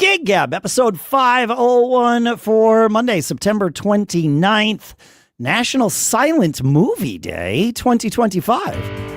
Gig Gab, episode 501 for Monday, September 29th, National Silent Movie Day 2025.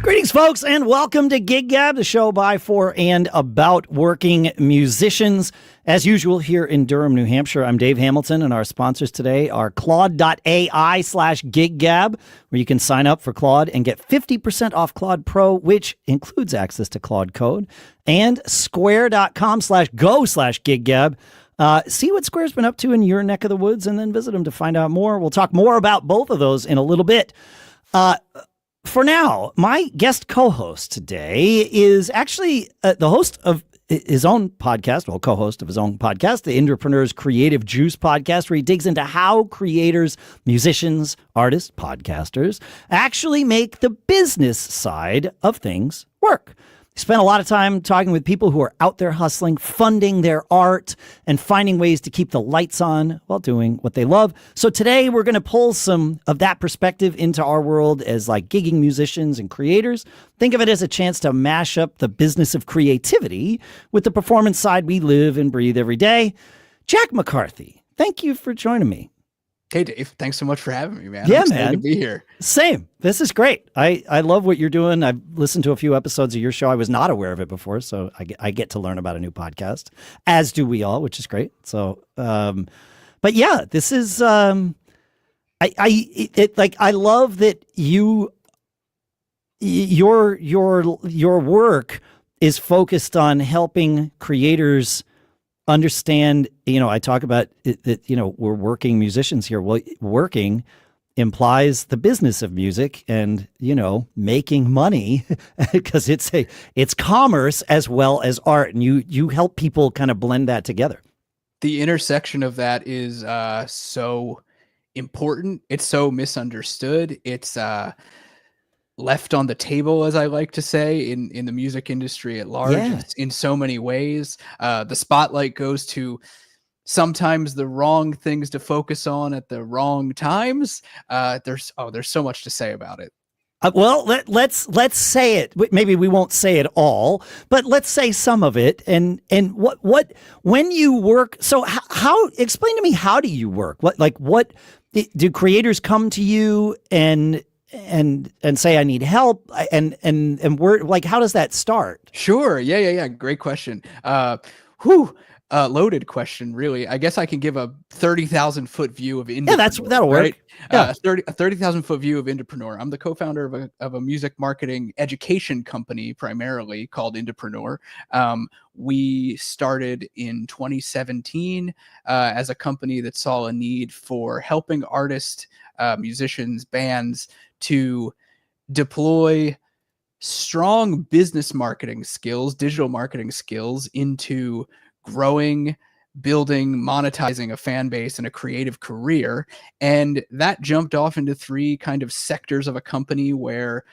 Greetings, folks, and welcome to Gig Gab, the show by, for, and about working musicians. As usual, here in Durham, New Hampshire, I'm Dave Hamilton, and our sponsors today are Claude.ai/giggab, where you can sign up for Claude and get 50% off Claude Pro, which includes access to Claude Code, and Square.com/go/giggab. See what Square's been up to in your neck of the woods, and then visit them to find out more. We'll talk more about both of those in a little bit. For now, my guest co-host today is actually the host of his own podcast, well, co-host of his own podcast, the Indepreneurs Creative Juice podcast, where he digs into how creators, musicians, artists, podcasters actually make the business side of things work. He spent a lot of time talking with people who are out there hustling, funding their art, and finding ways to keep the lights on while doing what they love. So today we're going to pull some of that perspective into our world as like gigging musicians and creators. Think of it as a chance to mash up the business of creativity with the performance side we live and breathe every day. Jack McCarthy, thank you for joining me. Hey, Dave. Thanks so much for having me, man. Yeah, I'm excited man. to be here. Same. This is great. I love what you're doing. I've listened to a few episodes of your show. I was not aware of it before, so I get to learn about a new podcast, as do we all, which is great. So, but yeah, this is I love that your work is focused on helping creators understand, I talk about it, that, we're working musicians here. Well, working implies the business of music and, making money because it's commerce as well as art. And you help people kind of blend that together. The intersection of that is so important. It's so misunderstood. It's left on the table, as I like to say, in the music industry at large. Yeah. In so many ways. The spotlight goes to sometimes the wrong things to focus on at the wrong times. There's so much to say about it. Well, let's say it. Maybe we won't say it all, but let's say some of it. And what when you work. So how explain to me, how do you work? What do creators come to you and say, I need help, and we're like, how does that start? Sure. Yeah. Great question. Loaded question, really. I guess I can give a 30,000 foot view of Indepreneur. Yeah, that'll work. Right? Yeah. 30,000 foot view of Indepreneur. I'm the co-founder of a music marketing education company, primarily called Indepreneur. We started in 2017 as a company that saw a need for helping artists, musicians, bands to deploy strong business marketing skills, digital marketing skills into growing, building, monetizing a fan base and a creative career. And that jumped off into three kind of sectors of a company where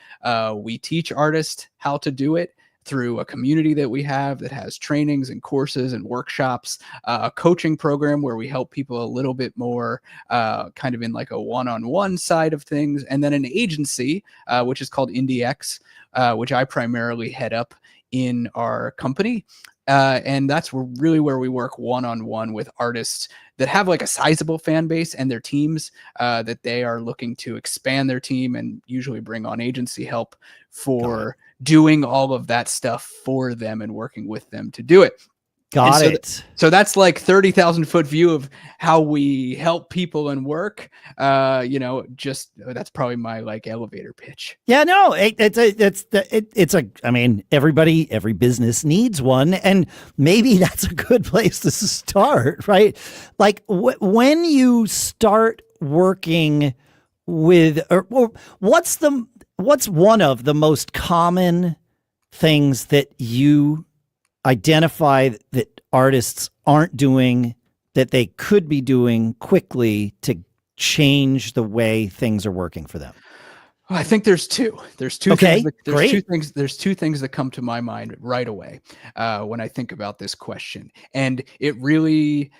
we teach artists how to do it through a community that we have that has trainings and courses and workshops, a coaching program where we help people a little bit more kind of in like a one-on-one side of things, and then an agency, which is called IndieX, which I primarily head up in our company. And that's really where we work one-on-one with artists that have like a sizable fan base and their teams that they are looking to expand their team and usually bring on agency help for doing all of that stuff for them and working with them to do it. Got it. So that's like 30,000 foot view of how we help people and work. That's probably my like elevator pitch. Yeah, no, every business needs one, and maybe that's a good place to start, right? Like when you start working with, what's one of the most common things that you identify that artists aren't doing that they could be doing quickly to change the way things are working for them? I think there's two. There's two Okay, things. great. There's two things that come to my mind right away when I think about this question, and it really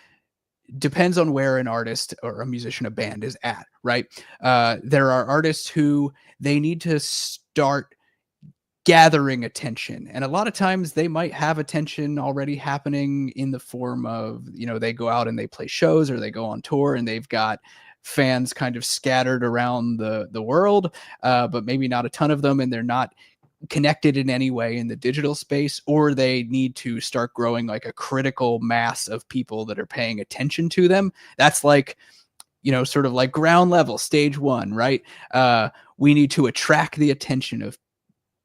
depends on where an artist or a musician, a band is at. Right? There are artists who they need to start gathering attention, and a lot of times they might have attention already happening in the form of, they go out and they play shows or they go on tour and they've got fans kind of scattered around the world, but maybe not a ton of them, and they're not connected in any way in the digital space, or they need to start growing like a critical mass of people that are paying attention to them. That's like, sort of like ground level, stage one, right? We need to attract the attention of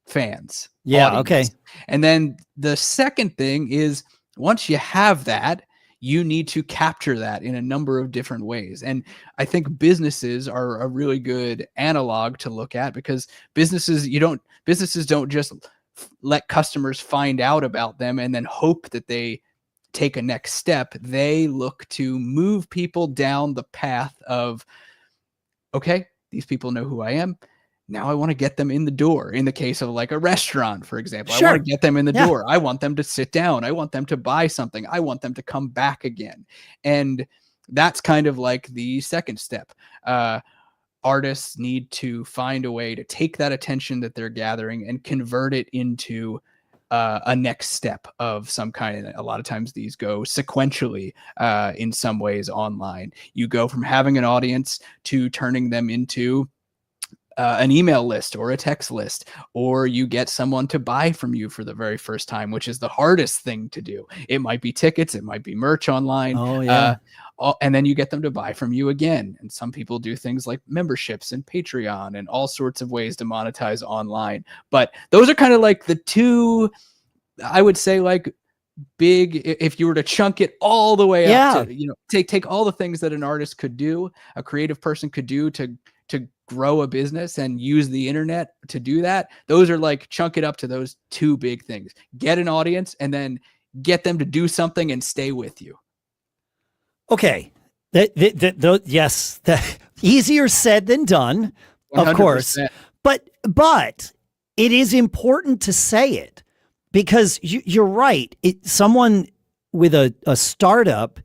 fans. Yeah. Audience. Okay. And then the second thing is, once you have that, you need to capture that in a number of different ways. And I think businesses are a really good analog to look at, because businesses don't just let customers find out about them and then hope that they take a next step. They look to move people down the path of, okay, these people know who I am. Now I want to get them in the door. In the case of like a restaurant, for example, Sure. I want to get them in the door. I want them to sit down. I want them to buy something. I want them to come back again. And that's kind of like the second step. Artists need to find a way to take that attention that they're gathering and convert it into a next step of some kind. A lot of times these go sequentially in some ways online. You go from having an audience to turning them into an email list or a text list, or you get someone to buy from you for the very first time, which is the hardest thing to do. It might be tickets, it might be merch online. Oh, yeah. And then you get them to buy from you again. And some people do things like memberships and Patreon and all sorts of ways to monetize online. But those are kind of like the two, I would say, like big, if you were to chunk it all the way up to, take all the things that an artist could do, a creative person could do to grow a business and use the internet to do that. Those are like, chunk it up to those two big things: get an audience and then get them to do something and stay with you. Okay. Yes. Easier said than done, 100%. Of course. But it is important to say it, because you're right. Someone with a startup,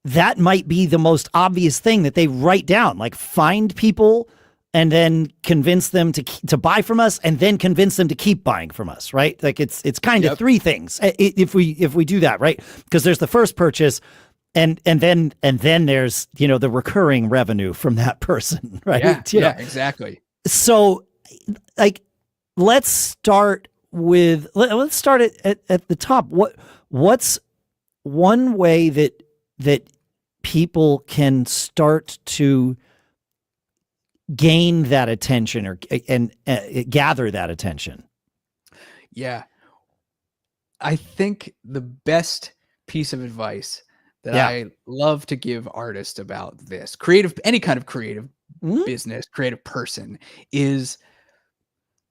that might be the most obvious thing that they write down, like find people and then convince them to buy from us, and then convince them to keep buying from us, right? Like it's kind of three things if we do that, right? Because there's the first purchase, and then there's the recurring revenue from that person, right? Yeah, exactly. So like let's start at the top. What's one way that people can start to gain that attention and gather that attention? Yeah. I think the best piece of advice that I love to give artists about this, any kind of creative business, creative person, is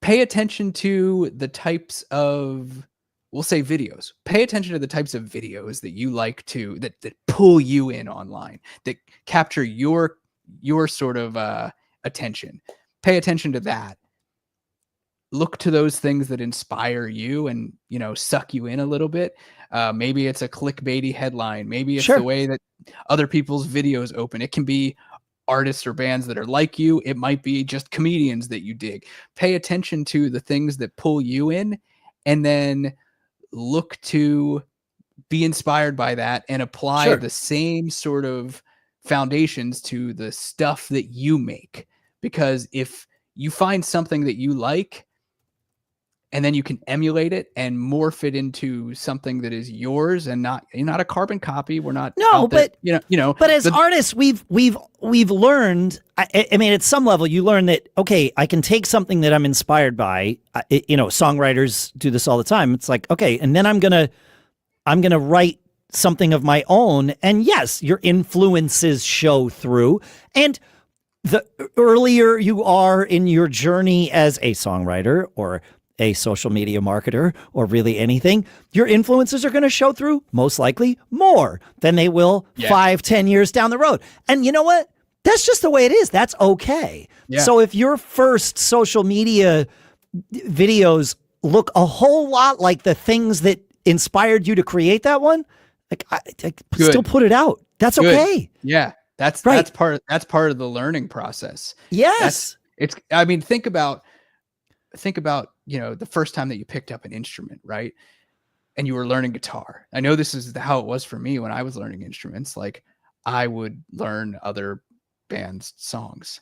pay attention to the types of, we'll say, videos. Pay attention to the types of videos that you like to, that pull you in online, that capture your sort of attention. Pay attention to that. Look to those things that inspire you and, suck you in a little bit. Maybe it's a clickbaity headline. Maybe it's the way that other people's videos open. It can be artists or bands that are like you. It might be just comedians that you dig. Pay attention to the things that pull you in, and then look to be inspired by that and apply the same sort of foundations to the stuff that you make. Because if you find something that you like, and then you can emulate it and morph it into something that is yours, and you're not a carbon copy. We're not. No, but But as artists, we've learned. I mean, at some level, you learn that I can take something that I'm inspired by. Songwriters do this all the time. It's like, and then I'm gonna write something of my own. And yes, your influences show through. And the earlier you are in your journey as a songwriter or a social media marketer or really anything, your influences are going to show through most likely more than they will 5-10 years down the road. And you know what? That's just the way it is. That's okay. Yeah. So if your first social media videos look a whole lot like the things that inspired you to create that one, like I still put it out. That's Good. Okay. Yeah. That's right. That's part of the learning process. Yes. I mean, think about, the first time that you picked up an instrument, right? And you were learning guitar. I know this is how it was for me when I was learning instruments. Like, I would learn other bands' songs,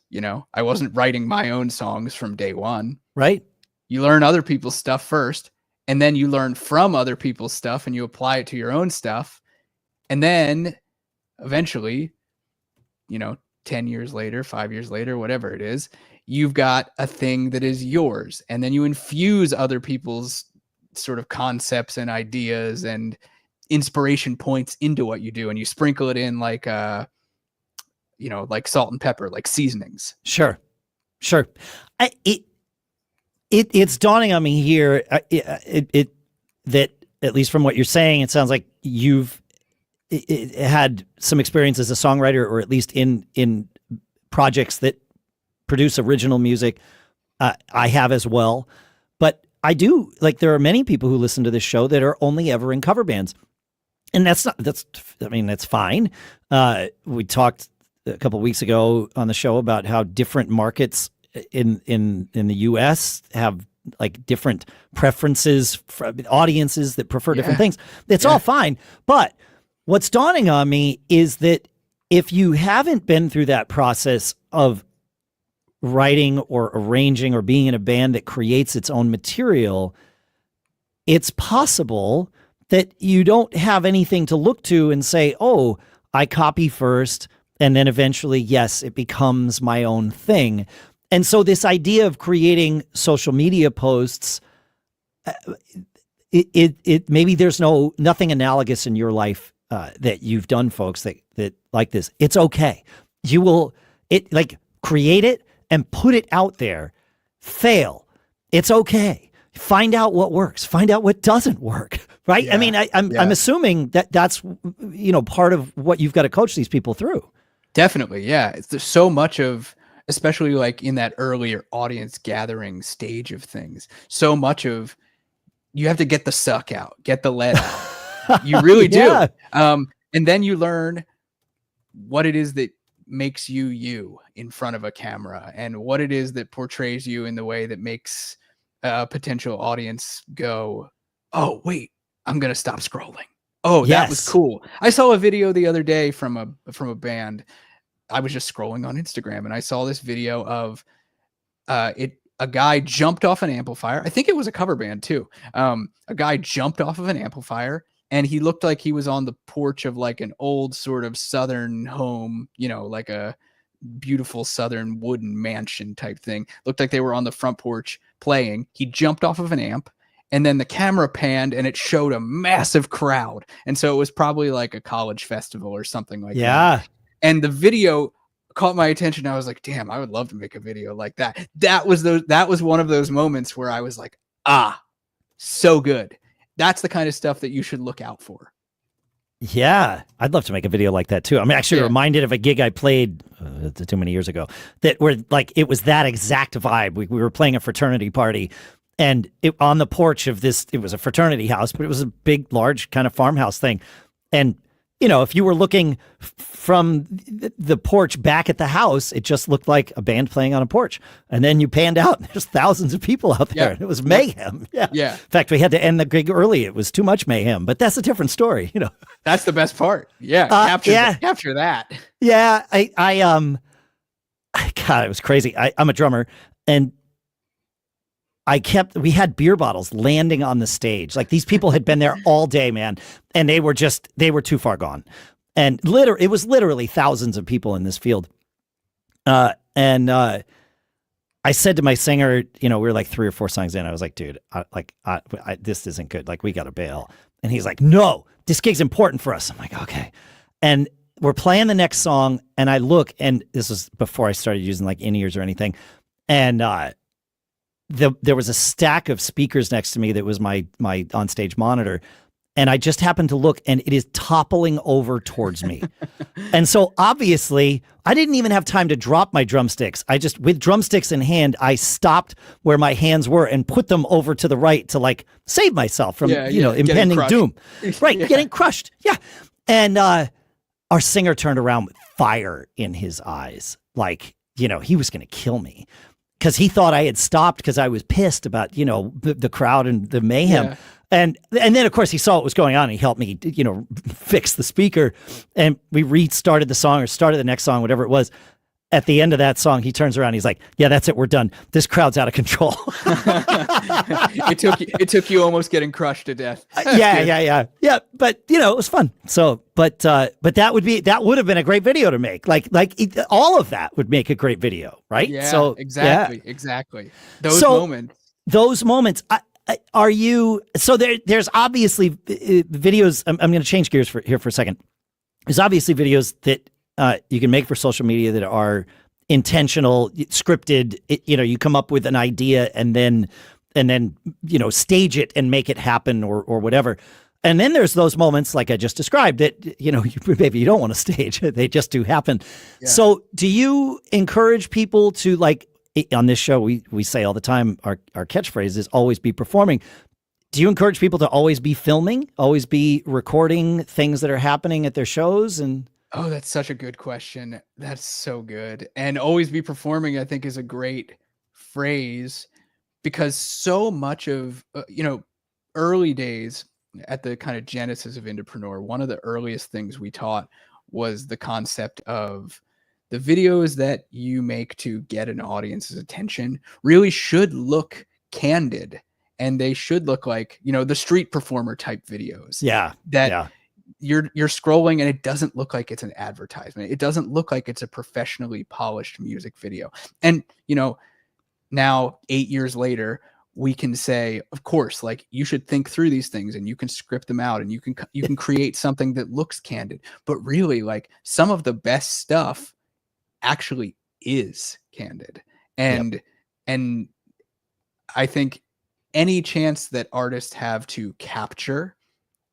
I wasn't writing my own songs from day one. Right. You learn other people's stuff first, and then you learn from other people's stuff and you apply it to your own stuff. And then eventually, 10 years later, 5 years later, whatever it is, you've got a thing that is yours. And then you infuse other people's sort of concepts and ideas and inspiration points into what you do. And you sprinkle it in like, like salt and pepper, like seasonings. Sure. It's dawning on me here that, at least from what you're saying, it sounds like you've had some experience as a songwriter, or at least in projects that produce original music. I have as well, but I do, like, there are many people who listen to this show that are only ever in cover bands, and that's fine. We talked a couple of weeks ago on the show about how different markets in the US have like different preferences for audiences that prefer different things. It's all fine. But what's dawning on me is that if you haven't been through that process of writing or arranging or being in a band that creates its own material, it's possible that you don't have anything to look to and say, oh, I copy first, and then eventually, yes, it becomes my own thing. And so this idea of creating social media posts, it maybe there's nothing analogous in your life that you've done, folks, that like this. It's okay. You will create it and put it out there. Fail. It's okay. Find out what works. Find out what doesn't work. Right? Yeah. I mean, I'm assuming that's part of what you've got to coach these people through. Definitely, yeah. There's so much of, especially like in that earlier audience gathering stage of things, so much of you have to get the suck out, get the lead out. You really do. And then you learn what it is that makes you in front of a camera, and what it is that portrays you in the way that makes a potential audience go, oh, wait, I'm going to stop scrolling. Oh, that was cool. I saw a video the other day from a band. I was just scrolling on Instagram and I saw this video of a guy jumped off an amplifier. I think it was a cover band too. A guy jumped off of an amplifier and he looked like he was on the porch of like an old sort of Southern home, like a beautiful Southern wooden mansion type thing. Looked like they were on the front porch playing. He jumped off of an amp. And then the camera panned and it showed a massive crowd. And so it was probably like a college festival or something like that. And the video caught my attention. I was like, damn, I would love to make a video like that. That was one of those moments where I was like, so good. That's the kind of stuff that you should look out for. Yeah, I'd love to make a video like that too. I'm actually reminded of a gig I played too many years ago where like it was that exact vibe. We were playing a fraternity party. And on the porch of this, it was a fraternity house, but it was a big, large kind of farmhouse thing. And, if you were looking from the porch back at the house, it just looked like a band playing on a porch. And then you panned out, and there's thousands of people out there. And it was mayhem. Yeah. In fact, we had to end the gig early. It was too much mayhem, but that's a different story, That's the best part. Yeah. Capture that. Yeah. God, it was crazy. I'm a drummer, and we had beer bottles landing on the stage. Like, these people had been there all day, man. And they were too far gone. And it was literally thousands of people in this field. And I said to my singer, we were like 3 or 4 songs in. I was like, dude, this isn't good. Like, we got to bail. And he's like, no, this gig's important for us. I'm like, okay. And we're playing the next song. And I look, and this was before I started using like in-ears or anything. And, there was a stack of speakers next to me that was my onstage monitor, and I just happened to look, and it is toppling over towards me. And so obviously I didn't even have time to drop my drumsticks. I just, with drumsticks in hand, I stopped where my hands were and put them over to the right to like save myself from, impending doom. Right. Getting crushed. Yeah. And our singer turned around with fire in his eyes. Like, he was going to kill me because he thought I had stopped because I was pissed about, the crowd and the mayhem. Yeah. And then, of course, he saw what was going on. And he helped me, fix the speaker. And we restarted the song or started the next song, whatever it was. At the end of that song, he turns around. He's like, "Yeah, that's it. We're done. This crowd's out of control." It took you almost getting crushed to death. Yeah. But it was fun. So, but that would have been a great video to make. All of that would make a great video, right? Yeah. So exactly. Those moments. Are you? So there's obviously videos. I'm going to change gears here for a second. There's obviously videos that you can make for social media that are intentional, scripted. You come up with an idea and then stage it and make it happen or whatever. And then there's those moments like I just described that maybe you don't want to stage; they just do happen. Yeah. So do you encourage people to on this show, we say all the time, our catchphrase is always be performing. Do you encourage people to always be filming, always be recording things that are happening at their shows? And oh, that's such a good question. That's so good. And always be performing, I think, is a great phrase because so much of, early days at the kind of genesis of Indepreneur, one of the earliest things we taught was the concept of the videos that you make to get an audience's attention really should look candid, and they should look like, the street performer type videos. Yeah. You're scrolling and it doesn't look like it's an advertisement. It doesn't look like it's a professionally polished music video. And, now 8 years later, we can say, of course, you should think through these things and you can script them out and you can create something that looks candid. But really, some of the best stuff actually is candid. And I think any chance that artists have to capture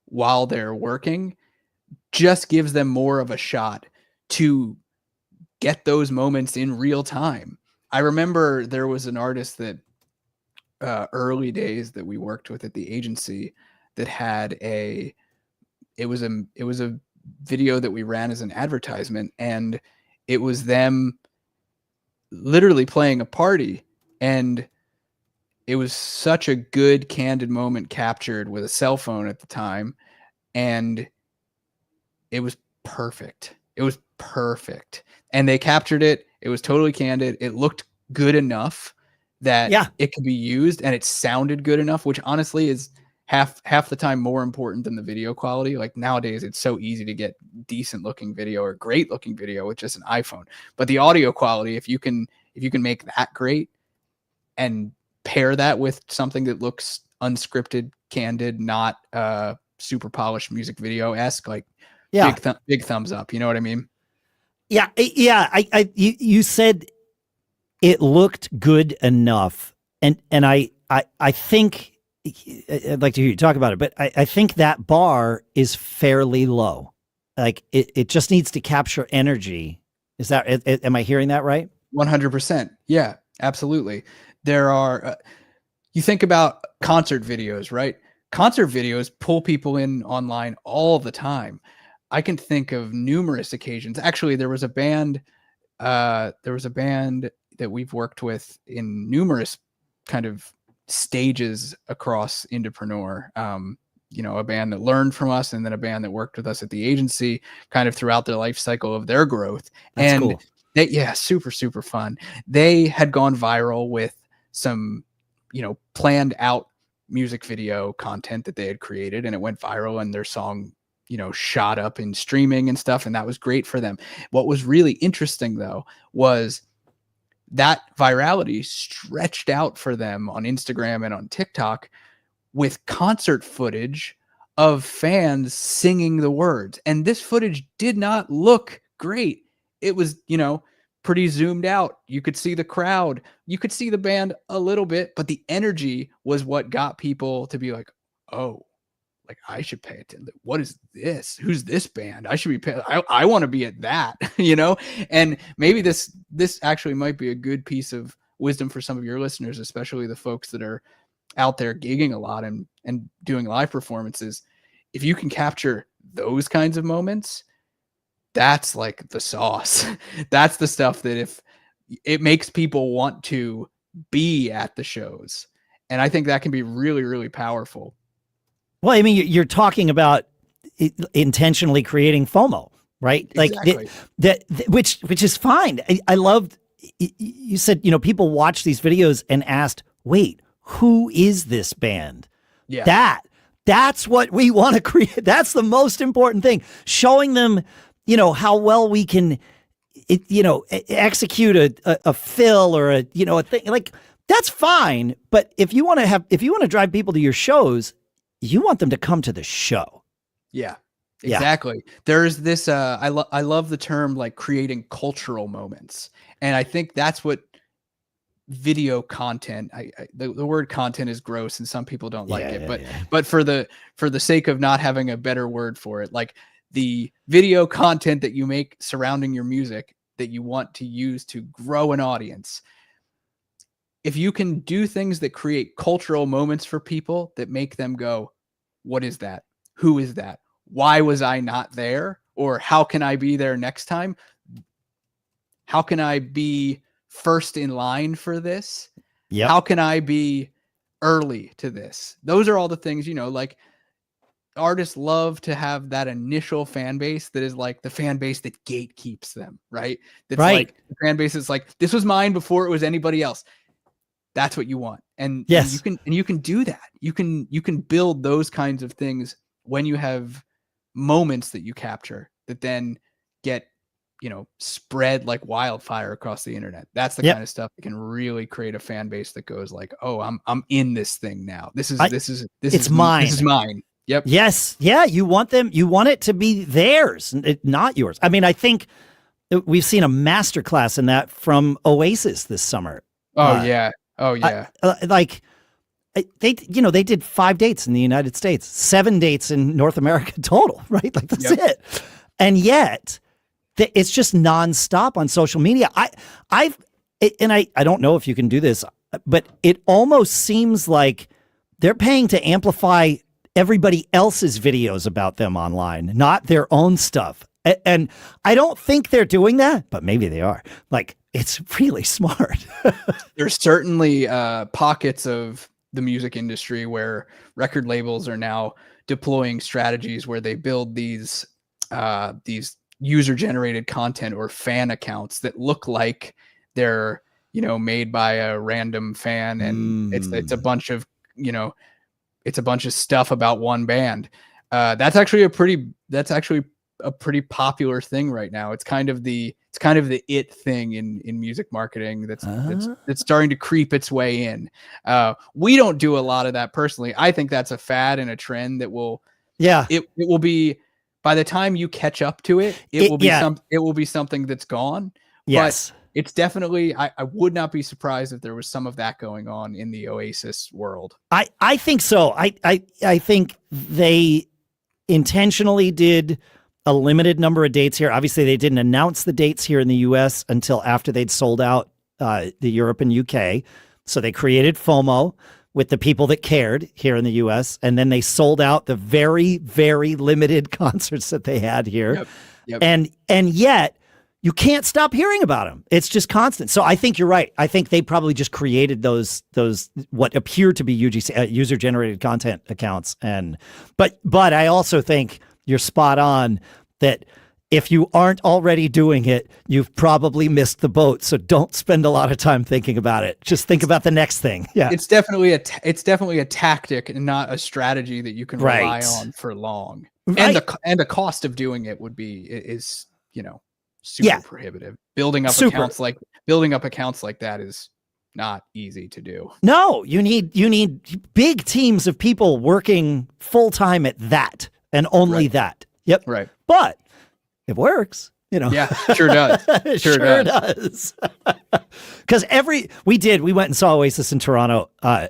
while they're working just gives them more of a shot to get those moments in real time. I remember there was an artist that early days that we worked with at the agency that had it was a video that we ran as an advertisement, and it was them literally playing a party, and it was such a good candid moment captured with a cell phone at the time, and it was perfect. It was perfect. And they captured it. It was totally candid. It looked good enough that it could be used, and it sounded good enough, which honestly is half the time more important than the video quality. Nowadays, it's so easy to get decent looking video or great looking video with just an iPhone. But the audio quality, if you can make that great and pair that with something that looks unscripted, candid, not super polished music video-esque, big thumbs up. You know what I mean? Yeah. You said it looked good enough, and I think I'd like to hear you talk about it, but I think that bar is fairly low. It just needs to capture energy. Is that, am I hearing that right? 100%. Yeah, absolutely. There are, you think about concert videos, right? Concert videos pull people in online all the time. I can think of numerous occasions. Actually, there was a band that we've worked with in numerous kind of stages across Indepreneur. A band that learned from us, and then a band that worked with us at the agency kind of throughout the life cycle of their growth. That's cool. Super, super fun. They had gone viral with some, planned out music video content that they had created, and it went viral, and their song, shot up in streaming and stuff. And that was great for them. What was really interesting though, was that virality stretched out for them on Instagram and on TikTok with concert footage of fans singing the words. And this footage did not look great. It was, pretty zoomed out. You could see the crowd. You could see the band a little bit, but the energy was what got people to be like, oh, like, I should pay attention. What is this? Who's this band? I should be paying. I want to be at that, you know? And maybe this actually might be a good piece of wisdom for some of your listeners, especially the folks that are out there gigging a lot and doing live performances. If you can capture those kinds of moments, that's like the sauce. That's the stuff that if it makes people want to be at the shows. And I think that can be really, really powerful. Well, I mean, you're talking about intentionally creating FOMO, right? Exactly. Like which is fine. I loved, you said, you know, people watch these videos and asked, wait, who is this band? Yeah. That's what we want to create. That's the most important thing. Showing them, you know, how well we can, you know, execute a fill or a, you know, a thing like that's fine. But if you want to drive people to your shows, you want them to come to the show. Yeah, exactly. Yeah. There's this, I love the term like creating cultural moments. And I think that's what video content, the word content is gross and some people don't like it, but for the sake of not having a better word for it, like the video content that you make surrounding your music that you want to use to grow an audience. If you can do things that create cultural moments for people that make them go, what is that? Who is that? Why was I not there? Or how can I be there next time? How can I be first in line for this? Yep. How can I be early to this? Those are all the things, you know, like artists love to have that initial fan base that is like the fan base that gatekeeps them, right? That's right. Like the fan base is like, this was mine before it was anybody else. That's what you want. And, yes. and you can do that. You can build those kinds of things when you have moments that you capture that then get, you know, spread like wildfire across the internet. That's the kind of stuff that can really create a fan base that goes like, oh, I'm in this thing now. This is mine. This is mine. Yep. Yes. Yeah. You want it to be theirs, not yours. I mean, I think we've seen a masterclass in that from Oasis this summer. Oh yeah. Oh yeah. They did 5 dates in the United States, 7 dates in North America total, right? Like that's it. And yet it's just nonstop on social media. I don't know if you can do this, but it almost seems like they're paying to amplify everybody else's videos about them online, not their own stuff. And I don't think they're doing that, but maybe they are. Like, it's really smart. There's certainly pockets of the music industry where record labels are now deploying strategies where they build these user-generated content or fan accounts that look like they're, you know, made by a random fan, and it's a bunch of, you know, it's a bunch of stuff about one band. That's actually a pretty popular thing right now. It's kind of the it thing in music marketing that's starting to creep its way in. We don't do a lot of that personally. I think that's a fad and a trend that will, it will be, by the time you catch up to it, it will be something that's gone. Yes. But it's definitely, I would not be surprised if there was some of that going on in the Oasis world. I think so. I think they intentionally did a limited number of dates here. Obviously, they didn't announce the dates here in the US until after they'd sold out the Europe and UK. So they created FOMO with the people that cared here in the US. And then they sold out the very, very limited concerts that they had here. Yep. And yet you can't stop hearing about them. It's just constant. So I think you're right. I think they probably just created those what appear to be user generated content accounts. But I also think you're spot on that if you aren't already doing it, you've probably missed the boat. So don't spend a lot of time thinking about it. Just think about the next thing. Yeah, it's definitely a tactic and not a strategy that you can rely on for long. Right. And the cost of doing it is you know, super prohibitive. Building up accounts like that is not easy to do. No, you need big teams of people working full time at that and only that. Yep. Right. But it works. You know? Yeah, sure does. Sure does. Because we went and saw Oasis in Toronto. I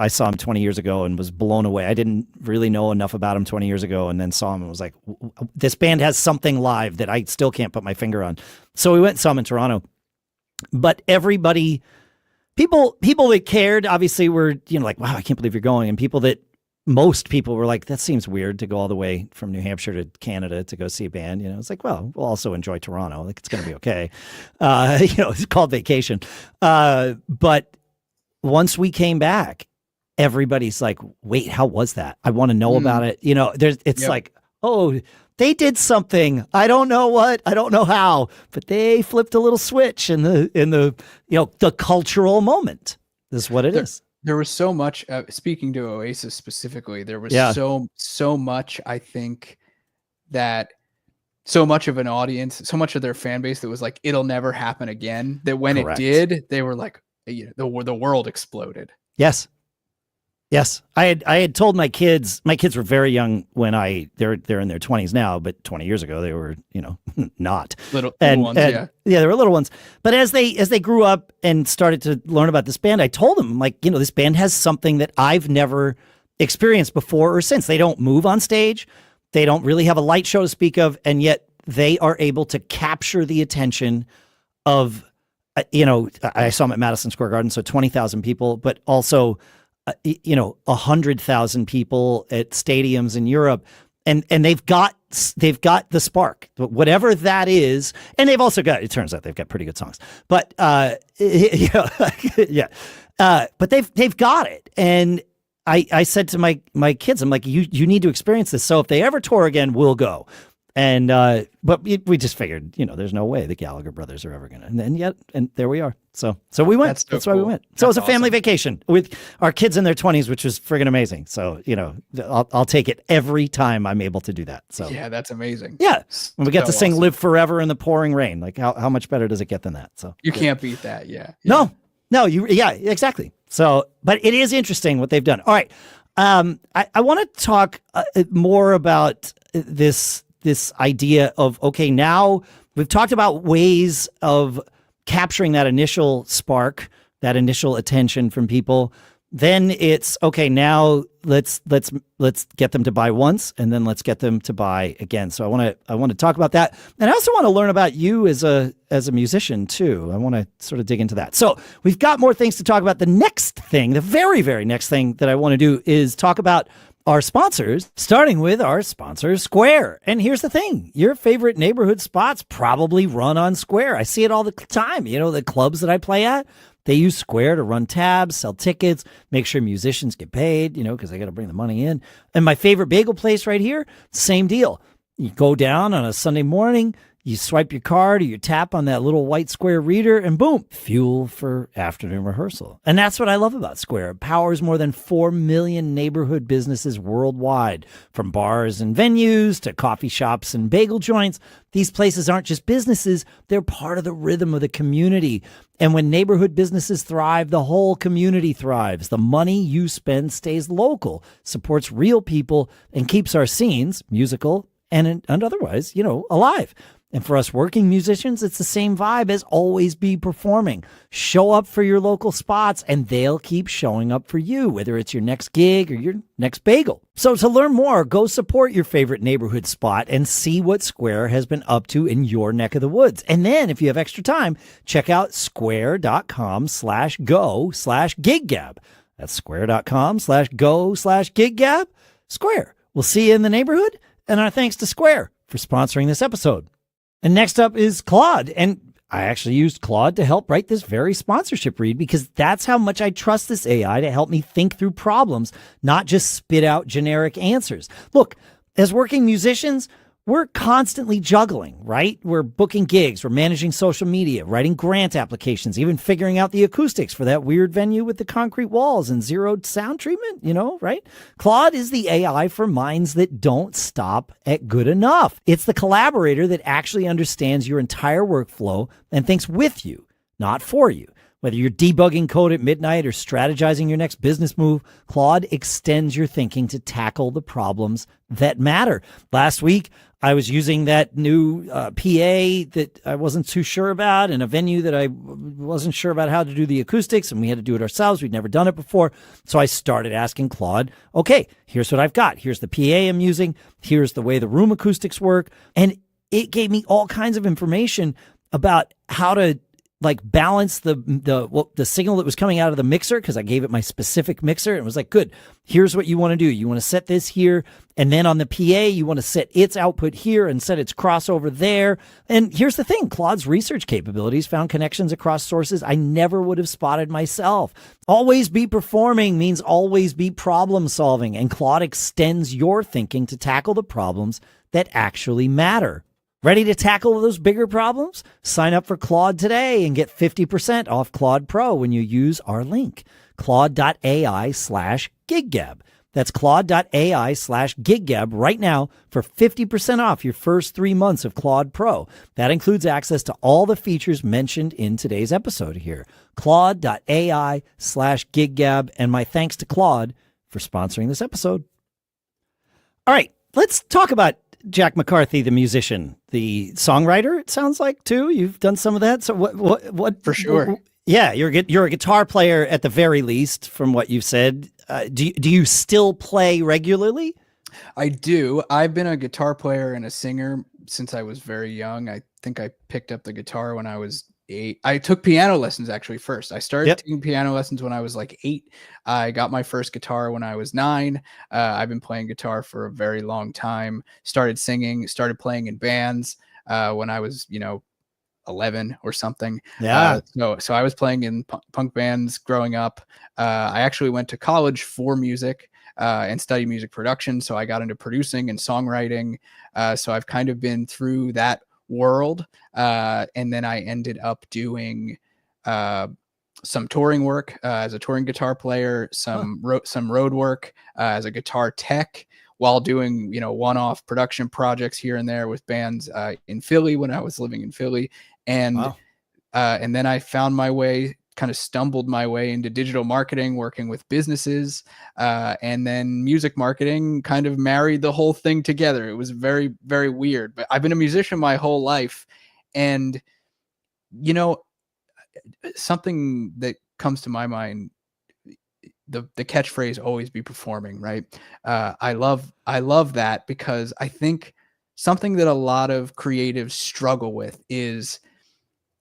saw him 20 years ago and was blown away. I didn't really know enough about him 20 years ago, and then saw him and was like, this band has something live that I still can't put my finger on. So we went and saw him in Toronto. But everybody, people that cared, obviously were, like, wow, I can't believe you're going. And most people were like, that seems weird to go all the way from New Hampshire to Canada to go see a band. It's like, well, we'll also enjoy Toronto. Like, it's going to be okay. It's called vacation. But once we came back, everybody's like, wait, how was that? I want to know about it. It's like, oh, they did something. I don't know what, I don't know how, but they flipped a little switch in the cultural moment. This is what it is. There was so much, speaking to Oasis specifically, there was so much, I think, that so much of an audience, so much of their fan base that was like, it'll never happen again, that when Correct. It did, they were like, the world exploded. Yes. I had told my kids were very young when they're in their 20s now, but 20 years ago they were, not little ones. Yeah, they were little ones. But as they grew up and started to learn about this band, I told them, like, this band has something that I've never experienced before or since. They don't move on stage. They don't really have a light show to speak of. And yet they are able to capture the attention of, I saw them at Madison Square Garden, so 20,000 people, but also 100,000 people at stadiums in Europe, and they've got the spark, whatever that is, and they've also got. It turns out they've got pretty good songs, but but they've got it. And I said to my kids, I'm like, you need to experience this. So if they ever tour again, we'll go. And but we just figured, there's no way the Gallagher brothers are ever gonna. And there we are. So we went. That's why we went. So it was a family vacation with our kids in their 20s, which was friggin' amazing. So I'll take it every time I'm able to do that. So yeah, that's amazing. Yeah, and we get to sing "Live Forever" in the pouring rain. Like how much better does it get than that? So you can't beat that. Yeah. No, exactly. So, but it is interesting what they've done. All right, I want to talk more about this idea of, okay, now we've talked about ways of capturing that initial spark, that initial attention from people. Then it's, okay, now let's get them to buy once, and then let's get them to buy again. So I want to talk about that. And I also want to learn about you as a musician too. I want to sort of dig into that. So we've got more things to talk about. The next thing, the very, very next thing that I want to do is talk about our sponsors, starting with our sponsor, Square. And here's the thing. Your favorite neighborhood spots probably run on Square. I see it all the time. The clubs that I play at, they use Square to run tabs, sell tickets, make sure musicians get paid, because they got to bring the money in. And my favorite bagel place right here, same deal. You go down on a Sunday morning, you swipe your card or you tap on that little white Square reader, and boom, fuel for afternoon rehearsal. And that's what I love about Square. It powers more than 4 million neighborhood businesses worldwide, from bars and venues to coffee shops and bagel joints. These places aren't just businesses, they're part of the rhythm of the community. And when neighborhood businesses thrive, the whole community thrives. The money you spend stays local, supports real people, and keeps our scenes, musical and otherwise, alive. And for us working musicians, it's the same vibe as always be performing. Show up for your local spots, and they'll keep showing up for you, whether it's your next gig or your next bagel. So to learn more, go support your favorite neighborhood spot and see what Square has been up to in your neck of the woods. And then if you have extra time, check out square.com/go/giggab. That's square.com/go/giggab. Square. We'll see you in the neighborhood, and our thanks to Square for sponsoring this episode. And next up is Claude. And I actually used Claude to help write this very sponsorship read, because that's how much I trust this AI to help me think through problems, not just spit out generic answers. Look, as working musicians, we're constantly juggling, right? We're booking gigs, we're managing social media, writing grant applications, even figuring out the acoustics for that weird venue with the concrete walls and zero sound treatment, right? Claude is the AI for minds that don't stop at good enough. It's the collaborator that actually understands your entire workflow and thinks with you, not for you. Whether you're debugging code at midnight or strategizing your next business move, Claude extends your thinking to tackle the problems that matter. Last week, I was using that new PA that I wasn't too sure about in a venue that I wasn't sure about how to do the acoustics, and we had to do it ourselves. We'd never done it before. So I started asking Claude, okay, here's what I've got. Here's the PA I'm using. Here's the way the room acoustics work. And it gave me all kinds of information about how to balance the signal that was coming out of the mixer, because I gave it my specific mixer, and it was like, good, here's what you want to do. You want to set this here, and then on the PA, you want to set its output here and set its crossover there. And here's the thing, Claude's research capabilities found connections across sources I never would have spotted myself. Always be performing means always be problem solving, and Claude extends your thinking to tackle the problems that actually matter. Ready to tackle those bigger problems? Sign up for Claude today and get 50% off Claude Pro when you use our link, Claude.ai/giggab. That's Claude.ai/giggab right now for 50% off your first 3 months of Claude Pro. That includes access to all the features mentioned in today's episode here. Claude.ai/giggab. And my thanks to Claude for sponsoring this episode. All right, let's talk about Jack McCarthy, the musician, the songwriter, it sounds like, too. You've done some of that. So what For sure. Yeah, you're a guitar player at the very least, from what you've said. Do you still play regularly? I do. I've been a guitar player and a singer since I was very young. I think I picked up the guitar when I was 8. I took piano lessons actually first. I started taking piano lessons when I was like 8. I got my first guitar when I was 9. I've been playing guitar for a very long time. Started singing, started playing in bands when I was, 11 or something. Yeah. So I was playing in punk bands growing up. I actually went to college for music and studied music production. So I got into producing and songwriting. So I've kind of been through that world. And then I ended up doing some touring work as a touring guitar player, some road work as a guitar tech, while doing, one-off production projects here and there with bands in Philly when I was living in Philly. And then I found my way, kind of stumbled my way into digital marketing, working with businesses, and then music marketing, kind of married the whole thing together. It was very, very weird, but I've been a musician my whole life. And, something that comes to my mind, the catchphrase, always be performing, right? I love that, because I think something that a lot of creatives struggle with is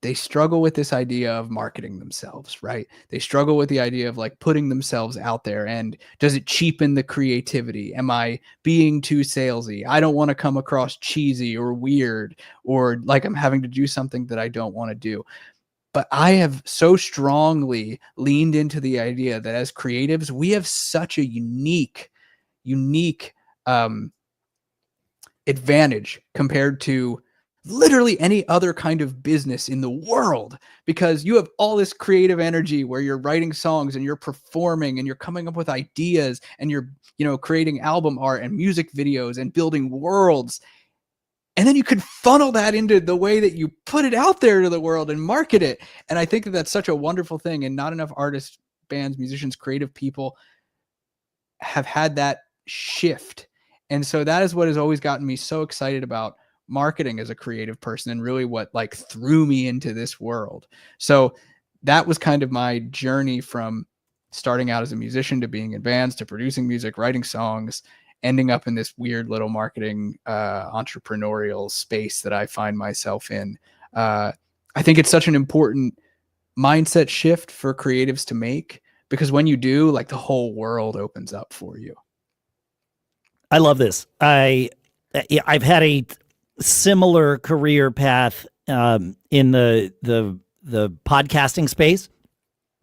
they struggle with this idea of marketing themselves, right? They struggle with the idea of putting themselves out there, and does it cheapen the creativity? Am I being too salesy? I don't want to come across cheesy or weird, or like I'm having to do something that I don't want to do. But I have so strongly leaned into the idea that as creatives, we have such a unique advantage compared to literally any other kind of business in the world, because you have all this creative energy where you're writing songs and you're performing and you're coming up with ideas and you're, creating album art and music videos and building worlds. And then you could funnel that into the way that you put it out there to the world and market it. And I think that that's such a wonderful thing. And not enough artists, bands, musicians, creative people have had that shift. And so that is what has always gotten me so excited about marketing as a creative person, and really what threw me into this world. So that was kind of my journey from starting out as a musician to being in bands to producing music, writing songs, ending up in this weird little marketing entrepreneurial space that I find myself in. I think it's such an important mindset shift for creatives to make, because when you do, the whole world opens up for you. I love this. I've had a similar career path in the podcasting space,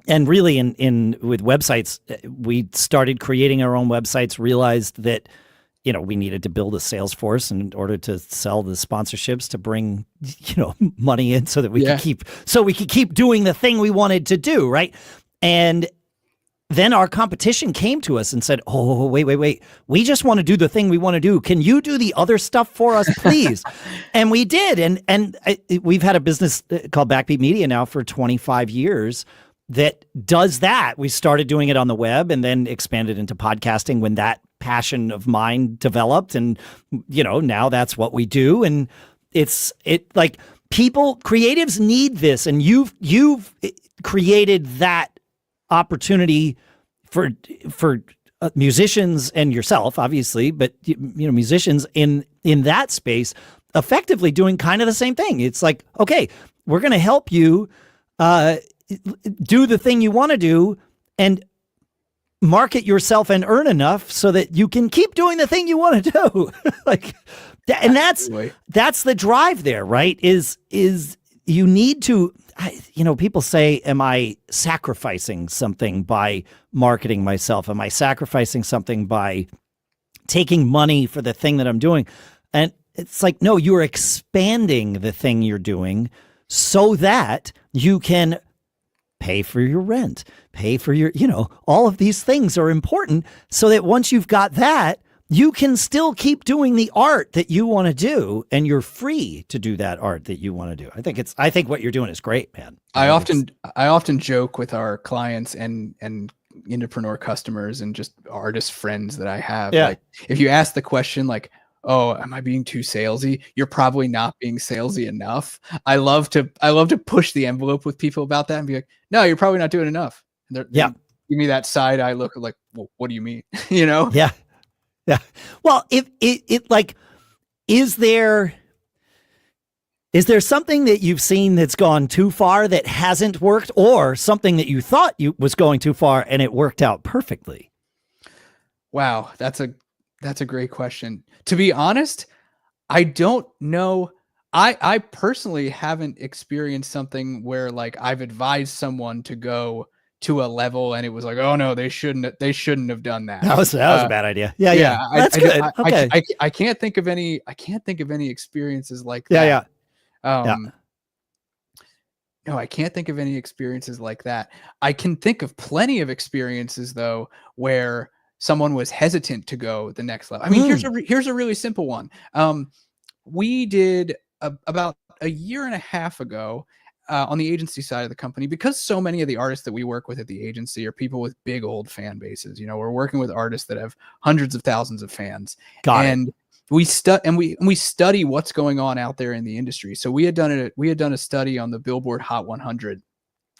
and really in with websites. We started creating our own websites, realized that we needed to build a sales force in order to sell the sponsorships to bring money in, so that we could keep doing the thing we wanted to do, right? And then our competition came to us and said, "Oh, wait. We just want to do the thing we want to do. Can you do the other stuff for us, please?" And we did. And we've had a business called Backbeat Media now for 25 years. that does that. We started doing it on the web and then expanded into podcasting when that passion of mine developed. And, now that's what we do. And like creatives need this. And you've created that opportunity for musicians and yourself, obviously, but musicians in that space effectively doing kind of the same thing. It's like, okay, we're going to help you do the thing you want to do and market yourself and earn enough so that you can keep doing the thing you want to do. And that's the drive there, right? Is you need to, people say, am I sacrificing something by marketing myself? Am I sacrificing something by taking money for the thing that I'm doing? And it's like, no, you're expanding the thing you're doing so that you can pay for your rent, pay for your, all of these things are important so that once you've got that, you can still keep doing the art that you want to do, and you're free to do that art that you want to do. I think what you're doing is great, man. I often joke with our clients and Indepreneur customers and just artist friends that I have. Yeah. Like, if you ask the question, like, oh, am I being too salesy? You're probably not being salesy enough. I love to push the envelope with people about that and be like, no, you're probably not doing enough. And they give me that side eye look like, well, what do you mean? Yeah. Yeah. Well, if it like, is there something that you've seen that's gone too far that hasn't worked, or something that you thought was going too far and it worked out perfectly? Wow. That's a great question. To be honest, I don't know. I personally haven't experienced something where like I've advised someone to go to a level and it was like, oh no, they shouldn't have done that. That was a bad idea. Yeah. That's good. Okay. I can't think of any experiences like that. No, I can't think of any experiences like that. I can think of plenty of experiences though, where someone was hesitant to go the next level. I mean, here's a really simple one. We did about a year and a half ago, on the agency side of the company, because so many of the artists that we work with at the agency are people with big old fan bases. We're working with artists that have hundreds of thousands of fans. We study what's going on out there in the industry. So we had done a study on the Billboard Hot 100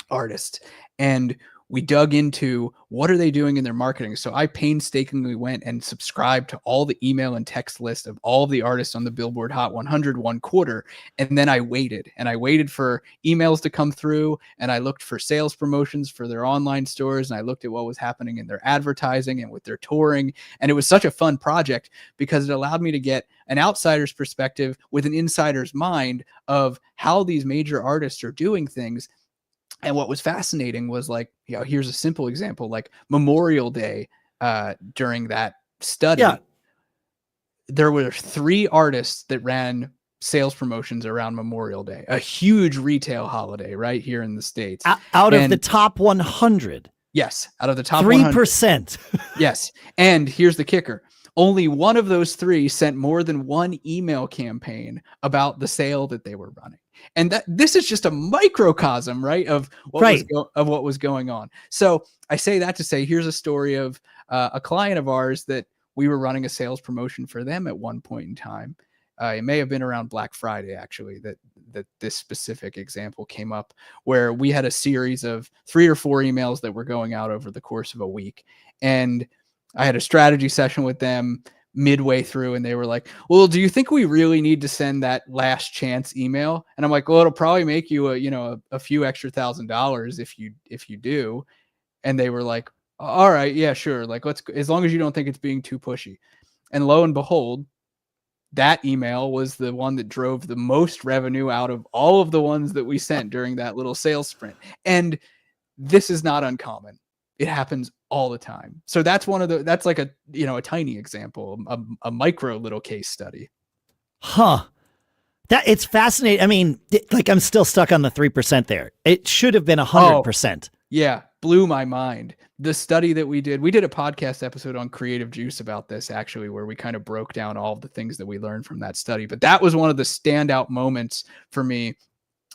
artists, and we dug into what are they doing in their marketing. So I painstakingly went and subscribed to all the email and text list of all of the artists on the Billboard Hot 100 one quarter. And then I waited for emails to come through, and I looked for sales promotions for their online stores, and I looked at what was happening in their advertising and with their touring. And it was such a fun project because it allowed me to get an outsider's perspective with an insider's mind of how these major artists are doing things. And what was fascinating was like, here's a simple example, like Memorial Day, during that study, there were 3 artists that ran sales promotions around Memorial Day, a huge retail holiday right here in the States. Out of the top 100. Yes. Out of the top 3%. Yes. And here's the kicker. Only one of those 3 sent more than one email campaign about the sale that they were running. And this is just a microcosm, right, of what was going on. So I say that to say, here's a story of a client of ours that we were running a sales promotion for them at one point in time. It may have been around Black Friday, actually, that this specific example came up, where we had a series of 3 or 4 emails that were going out over the course of a week. And I had a strategy session with them midway through, and they were like, well, do you think we really need to send that last chance email? And I'm like, well, it'll probably make you a few extra $1,000s if you do. And they were like, all right, yeah, sure. Like, as long as you don't think it's being too pushy. And lo and behold, that email was the one that drove the most revenue out of all of the ones that we sent during that little sales sprint. And this is not uncommon. It happens all the time. So that's that's like a tiny example, a micro little case study. Huh. That it's fascinating. I mean, like, I'm still stuck on the 3% there. It should have been 100%. Yeah. Blew my mind. The study that we did a podcast episode on Creative Juice about this, actually, where we kind of broke down all of the things that we learned from that study. But that was one of the standout moments for me,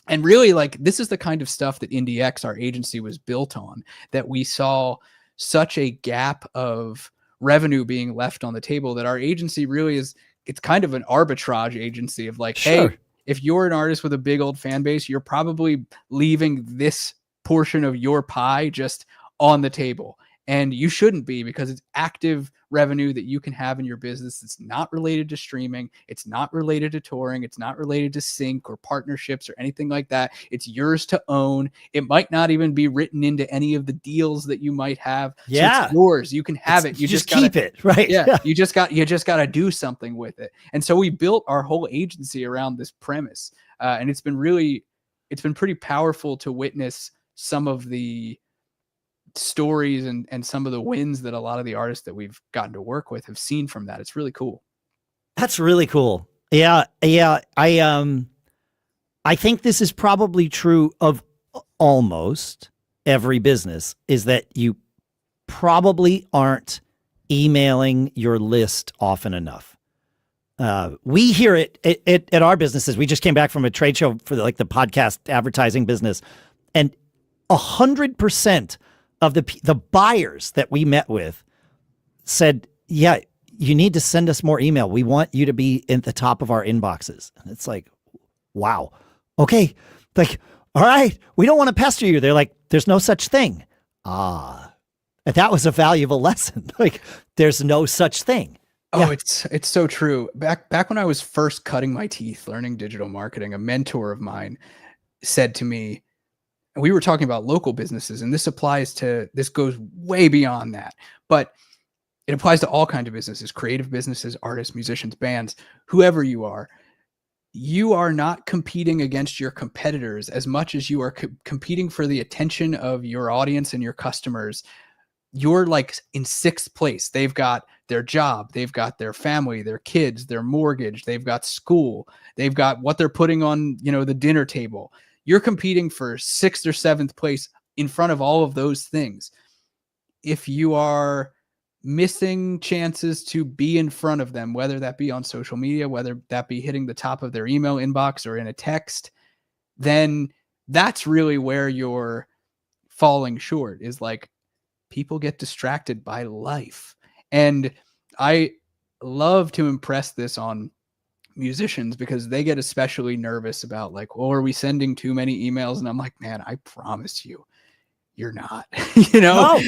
And really, like, this is the kind of stuff that IndieX, our agency, was built on, that we saw such a gap of revenue being left on the table that our agency really is, it's kind of an arbitrage agency of like, Sure. hey, if you're an artist with a big old fan base, you're probably leaving this portion of your pie just on the table. And you shouldn't be, because it's active revenue that you can have in your business. It's not related to streaming. It's not related to touring. It's not related to sync or partnerships or anything like that. It's yours to own. It might not even be written into any of the deals that you might have. Yeah. So it's yours. You can have it. You just keep it, right? Yeah. You just got to do something with it. And so we built our whole agency around this premise. And it's been pretty powerful to witness some of the stories and some of the wins that a lot of the artists that we've gotten to work with have seen from that. It's really cool. That's really cool. Yeah. I think this is probably true of almost every business, is that you probably aren't emailing your list often enough. We hear it at our businesses. We just came back from a trade show for the podcast advertising business, and 100% of the buyers that we met with said, yeah, you need to send us more email. We want you to be in the top of our inboxes. And it's like, wow. Okay. Like, all right, we don't want to pester you. They're like, there's no such thing. And that was a valuable lesson. Like, there's no such thing. Oh, Yeah. it's so true. Back when I was first cutting my teeth learning digital marketing, a mentor of mine said to me, and we were talking about local businesses, and this goes way beyond that, but it applies to all kinds of businesses, creative businesses, artists, musicians, bands, whoever you are. You are not competing against your competitors as much as you are competing for the attention of your audience and your customers. You're like in sixth place. They've got their job, they've got their family, their kids, their mortgage, they've got school, they've got what they're putting on, the dinner table. You're competing for sixth or seventh place in front of all of those things. If you are missing chances to be in front of them, whether that be on social media, whether that be hitting the top of their email inbox or in a text, then that's really where you're falling short, is like, people get distracted by life. And I love to impress this on musicians, because they get especially nervous about like, well, are we sending too many emails? And I'm like, man, I promise you, you're not. No.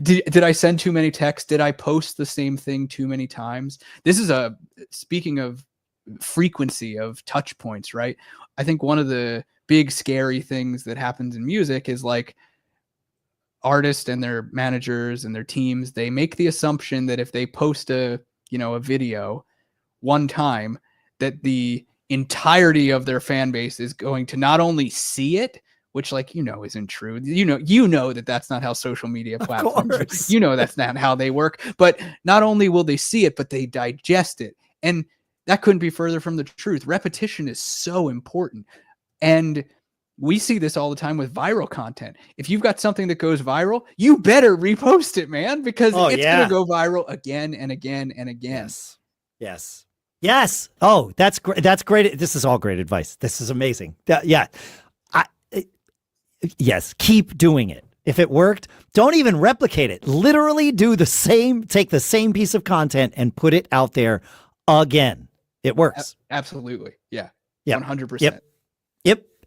Did I send too many texts? Did I post the same thing too many times? This is speaking of frequency of touch points, right? I think one of the big scary things that happens in music is like, artists and their managers and their teams, they make the assumption that if they post a video one time, that the entirety of their fan base is going to not only see it, which isn't true. That that's not how social media platforms work. That's not how they work. But not only will they see it, but they digest it. And that couldn't be further from the truth. Repetition is so important. And we see this all the time with viral content. If you've got something that goes viral, you better repost it, man, because it's going to go viral again and again and again. Yes. Oh, that's great. That's great. This is all great advice. This is amazing. Yes. Keep doing it. If it worked, don't even replicate it. Literally take the same piece of content and put it out there again. It works. Absolutely. Yeah. Yep. 100%. Yep.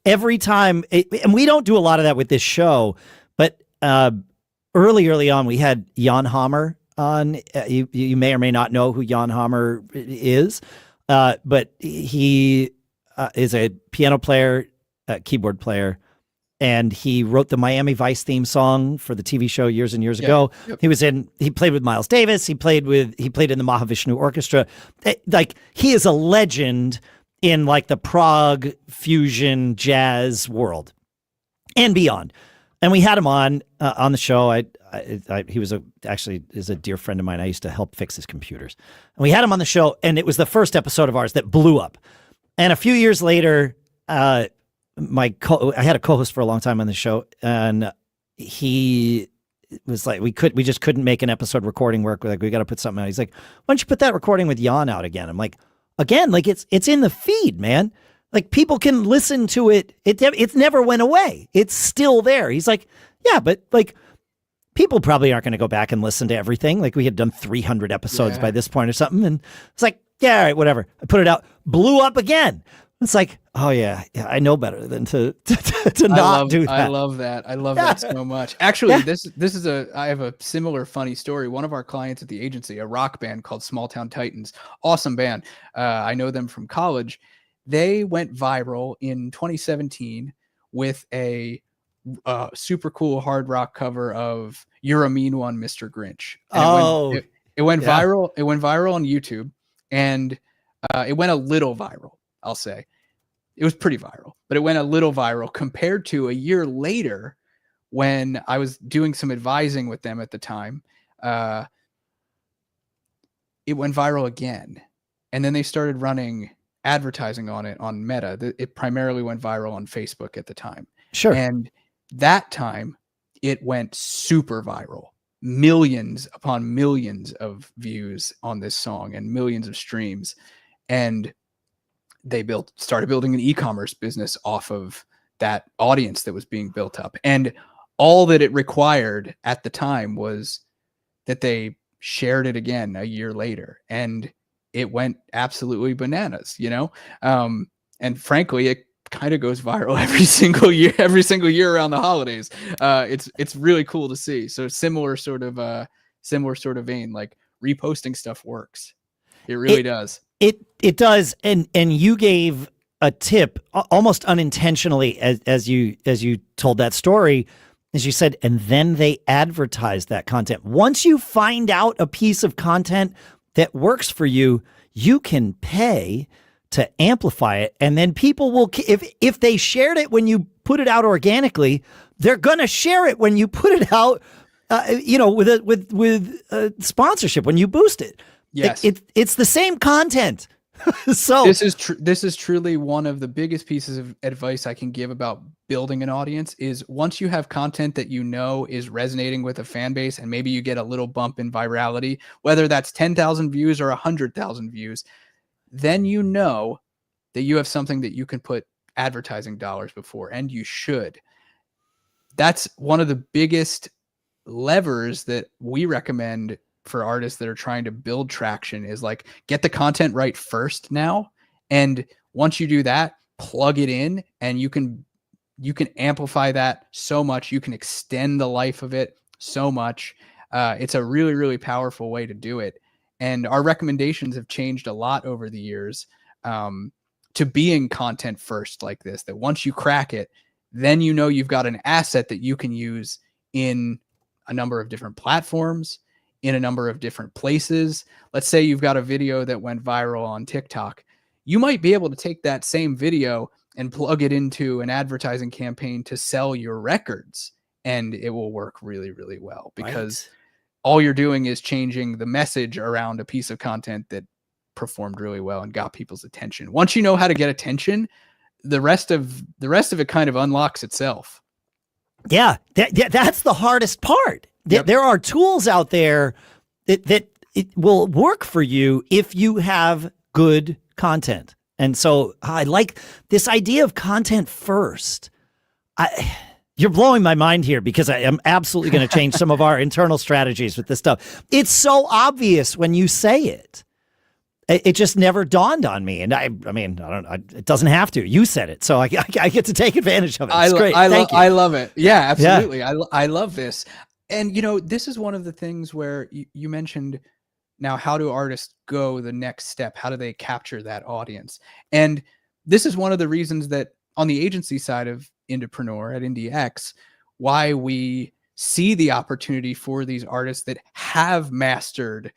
Every time, and we don't do a lot of that with this show, but early on, we had Jan Hammer on. You may or may not know who Jan Hammer is, but he is a piano player, keyboard player, and he wrote the Miami Vice theme song for the TV show years and years ago. Yep. He played with Miles Davis. He played in the Mahavishnu Orchestra. Like, he is a legend in like the prog fusion jazz world and beyond. And we had him on the show. He was is a dear friend of mine. I used to help fix his computers. And we had him on the show, and it was the first episode of ours that blew up. And a few years later, I had a co-host for a long time on the show, and he was like, we just couldn't make an episode recording work. Like, we got to put something out. He's like, why don't you put that recording with Jan out again? I'm like, again, like it's in the feed, man. Like people can listen to it. It never went away. It's still there. He's like, yeah, but like people probably aren't going to go back and listen to everything. Like we had done 300 episodes by this point or something. And it's like, yeah, all right, whatever. I put it out, blew up again. It's like, oh yeah, I know better than to not do that. I love that. I love that so much. Actually, this is I have a similar funny story. One of our clients at the agency, a rock band called Small Town Titans, awesome band. I know them from college. They went viral in 2017 with a super cool hard rock cover of "You're a Mean One, Mr. Grinch." And it went viral. It went viral on YouTube, and it went a little viral. I'll say it was pretty viral, but it went a little viral compared to a year later when I was doing some advising with them at the time. It went viral again, and then they started running advertising on it on Meta. It primarily went viral on Facebook at the time. Sure. And that time it went super viral, millions upon millions of views on this song and millions of streams. And they started building an e-commerce business off of that audience that was being built up. And all that it required at the time was that they shared it again a year later. And it went absolutely bananas, and frankly, it kind of goes viral every single year around the holidays. It's really cool to see. So similar sort of vein, like reposting stuff works. It really does. It does. And you gave a tip almost unintentionally as you told that story, as you said, and then they advertise that content. Once you find out a piece of content that works for you, you can pay to amplify it. And then people will, if they shared it when you put it out organically, they're going to share it when you put it out, with sponsorship, when you boost it. Yes. It's the same content. So this is truly one of the biggest pieces of advice I can give about building an audience is once you have content that is resonating with a fan base, and maybe you get a little bump in virality, whether that's 10,000 views or 100,000 views, then you know that you have something that you can put advertising dollars before, and you should. That's one of the biggest levers that we recommend for artists that are trying to build traction, is like, get the content right first now. And once you do that, plug it in, and you can amplify that so much. You can extend the life of it so much. It's a really, really powerful way to do it. And our recommendations have changed a lot over the years to being content first like this, that once you crack it, then you've got an asset that you can use in a number of different platforms, in a number of different places. Let's say you've got a video that went viral on TikTok. You might be able to take that same video and plug it into an advertising campaign to sell your records, and it will work really, really well, because all you're doing is changing the message around a piece of content that performed really well and got people's attention. Once you know how to get attention, the rest of it kind of unlocks itself. Yeah, that's the hardest part. Yep. There are tools out there that it will work for you if you have good content. And so I like this idea of content first. You're blowing my mind here, because I am absolutely going to change some of our internal strategies with this stuff. It's so obvious when you say it. It just never dawned on me. And I mean, it doesn't have to. You said it, so I get to take advantage of it. It's great. Thank you. I love it. Yeah, absolutely. Yeah. I love this. And, this is one of the things where you mentioned, now, how do artists go the next step? How do they capture that audience? And this is one of the reasons that on the agency side of Indepreneur at IndieX, why we see the opportunity for these artists that have mastered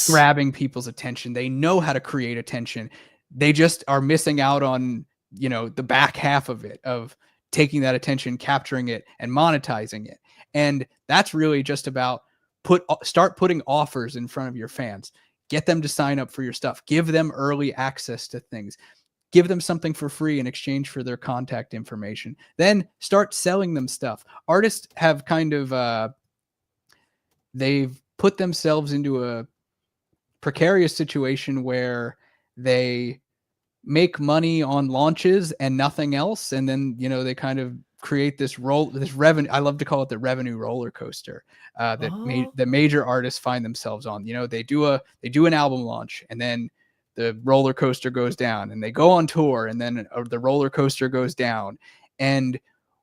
grabbing people's attention. They know how to create attention. They just are missing out on, the back half of it, of taking that attention, capturing it, and monetizing it. And that's really just about start putting offers in front of your fans. Get them to sign up for your stuff. Give them early access to things. Give them something for free in exchange for their contact information. Then start selling them stuff. Artists have kind of they've put themselves into a precarious situation where they make money on launches and nothing else. And then, they kind of create this revenue. I love to call it the revenue roller coaster that major artists find themselves on. They do an album launch, and then the roller coaster goes down, and they go on tour, and then the roller coaster goes down. And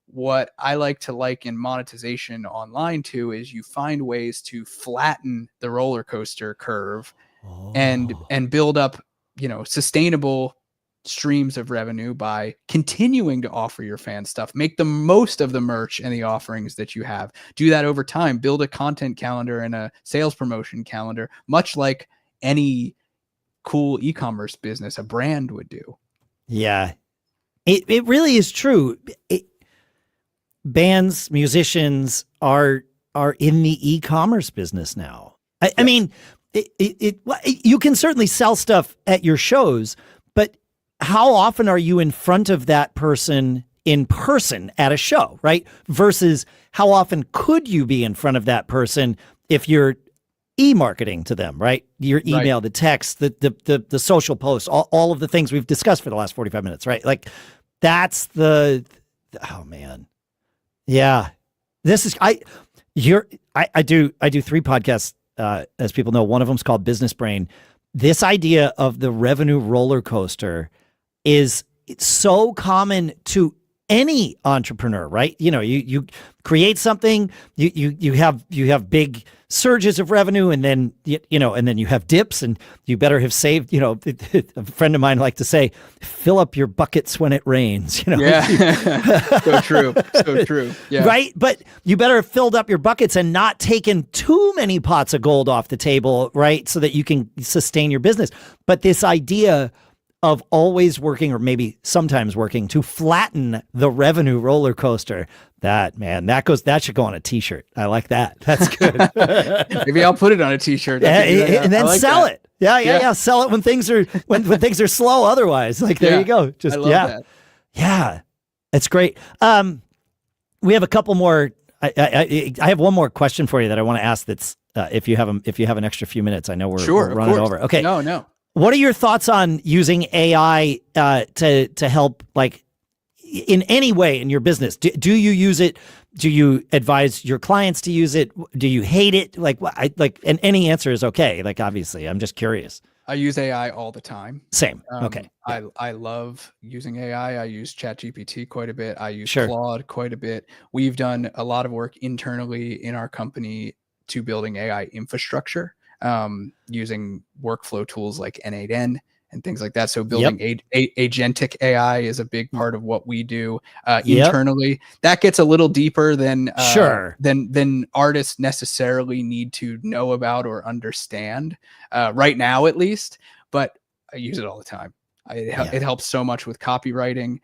what I like in monetization online too is you find ways to flatten the roller coaster curve and build up, sustainable streams of revenue by continuing to offer your fans stuff, make the most of the merch and the offerings that you have. Do that over time, build a content calendar and a sales promotion calendar, much like any cool e-commerce business, a brand would do. Yeah, it really is true. Bands, musicians are in the e-commerce business now. I mean, you can certainly sell stuff at your shows, but how often are you in front of that person in person at a show, right? Versus how often could you be in front of that person if you're e-marketing to them, right? Your email, right, the text, the social posts, all of the things we've discussed for the last 45 minutes, right? Like that's oh man. Yeah. This is, I do 3 podcasts, as people know. One of them is called Business Brain. This idea of the revenue roller coaster is so common to any entrepreneur, right? You create something, you have big surges of revenue, and then and then you have dips, and you better have saved. A friend of mine liked to say, "Fill up your buckets when it rains." Yeah, so true. Yeah, right. But you better have filled up your buckets and not taken too many pots of gold off the table, right? So that you can sustain your business. But this idea of always working, or maybe sometimes working, to flatten the revenue roller coaster. That should go on a t-shirt. I like that. That's good. Maybe I'll put it on a t-shirt. And then sell it. Yeah. Sell it when things are when things are slow. Otherwise, there you go. Just I love that. Yeah, it's great. We have a couple more. I have one more question for you that I want to ask. That's if you have an extra few minutes. I know we're running over. Okay. No. What are your thoughts on using AI to help, like, in any way in your business? Do you use it? Do you advise your clients to use it? Do you hate it? And any answer is okay. Like, obviously, I'm just curious. I use AI all the time. Same. Okay. I love using AI. I use ChatGPT quite a bit. I use Sure. Claude quite a bit. We've done a lot of work internally in our company to building AI infrastructure, using workflow tools like N8N and things like that. So building agentic AI is a big part of what we do internally. That gets a little deeper than artists necessarily need to know about or understand right now, at least. But I use it all the time. It helps so much with copywriting.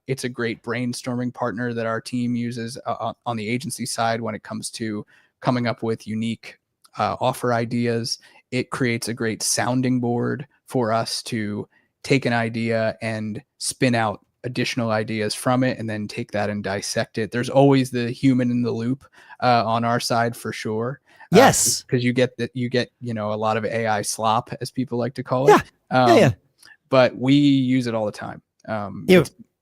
It's a great brainstorming partner that our team uses on the agency side when it comes to coming up with unique offer ideas. It creates a great sounding board for us to take an idea and spin out additional ideas from it, and then take that and dissect it. There's always the human in the loop on our side for sure. Yes, because you get a lot of AI slop, as people like to call it. But we use it all the time.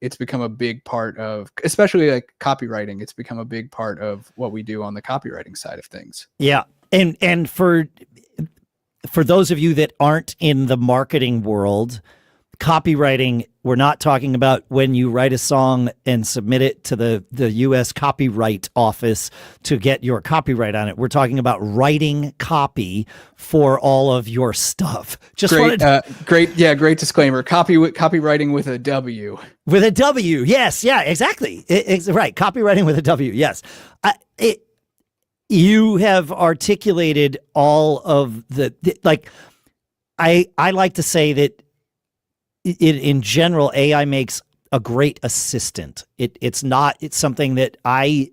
It's become a big part of, especially like copywriting. It's become a big part of what we do on the copywriting side of things. Yeah. And for those of you that aren't in the marketing world, copywriting, we're not talking about when you write a song and submit it to the U.S. Copyright Office to get your copyright on it. We're talking about writing copy for all of your stuff. Great disclaimer. Copywriting with a W. With a W, yes, yeah, exactly. It's right. Copywriting with a W, yes. You have articulated all of I like to say that in general, AI makes a great assistant. It's something that I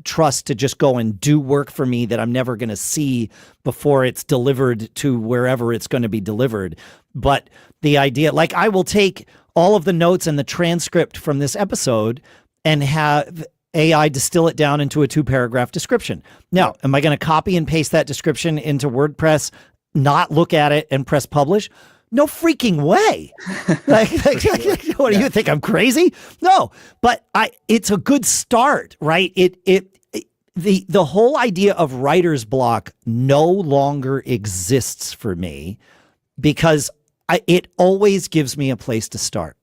trust to just go and do work for me that I'm never going to see before it's delivered to wherever it's going to be delivered. But the idea, like, I will take all of the notes and the transcript from this episode and have AI distill it down into a 2-paragraph description. Now, am I going to copy and paste that description into WordPress, not look at it, and press publish? No freaking way. What do you think? I'm crazy? No, but it's a good start, right? The whole idea of writer's block no longer exists for me because it always gives me a place to start,